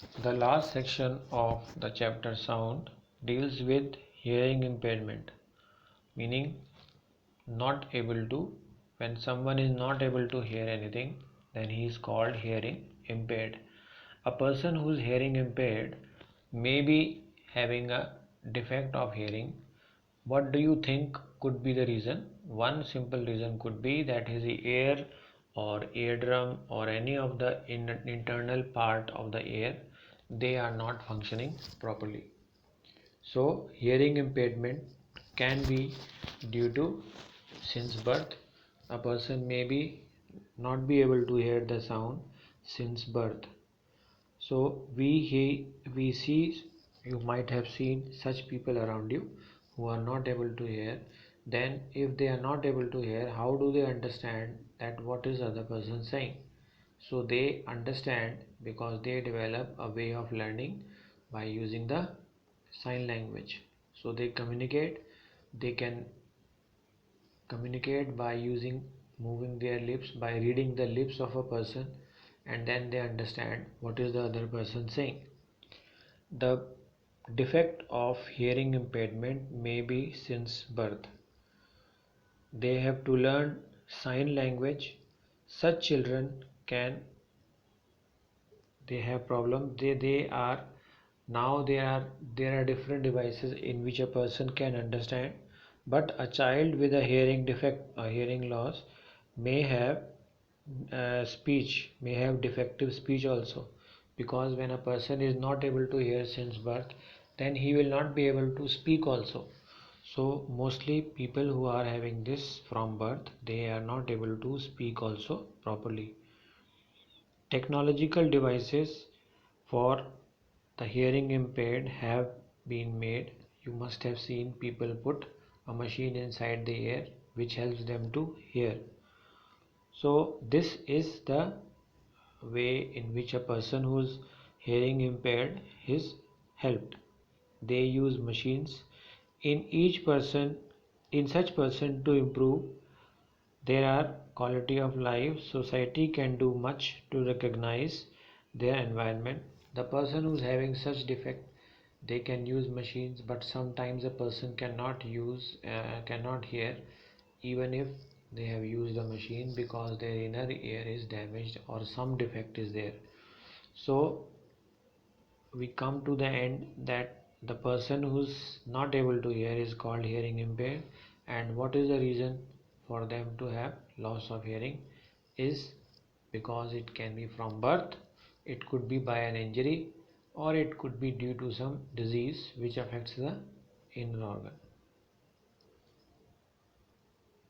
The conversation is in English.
The last section of the chapter sound deals with hearing impairment, meaning not able to, when someone is not able to hear anything, then he is called hearing impaired. A person who is hearing impaired may be having a defect of hearing. What do you think could be the reason? One simple reason could be that his ear or eardrum or any of the internal part of the ear, they are not functioning properly. So hearing impairment can be due to since birth. A person may be not be able to hear the sound since birth. So we see, you might have seen such people around you who are not able to hear. Then if they are not able to hear, how do they understand that what is the other person saying? So they understand because they develop a way of learning by using the sign language. So they can communicate by using moving their lips, by reading the lips of a person, and then they understand what is the other person saying. The defect of hearing impairment may be since birth. They have to learn sign language. Such children can, they have problem, they are now there are different devices in which a person can understand, but a child with a hearing defect, a hearing loss, may have speech, may have defective speech also, because when a person is not able to hear since birth, then he will not be able to speak also. So mostly people who are having this from birth, they are not able to speak also properly. Technological devices for the hearing impaired have been made. You must have seen people put a machine inside the ear which helps them to hear. So this is the way in which a person who's hearing impaired is helped. They use machines in each person, in such person to improve their quality of life. Society can do much to recognize their environment. The person who's having such defect, they can use machines, but sometimes a person cannot hear even if they have used a machine, because their inner ear is damaged or some defect is there. So we come to the end that the person who's not able to hear is called hearing impaired. And what is the reason for them to have loss of hearing is because it can be from birth, it could be by an injury, or it could be due to some disease which affects the inner organ.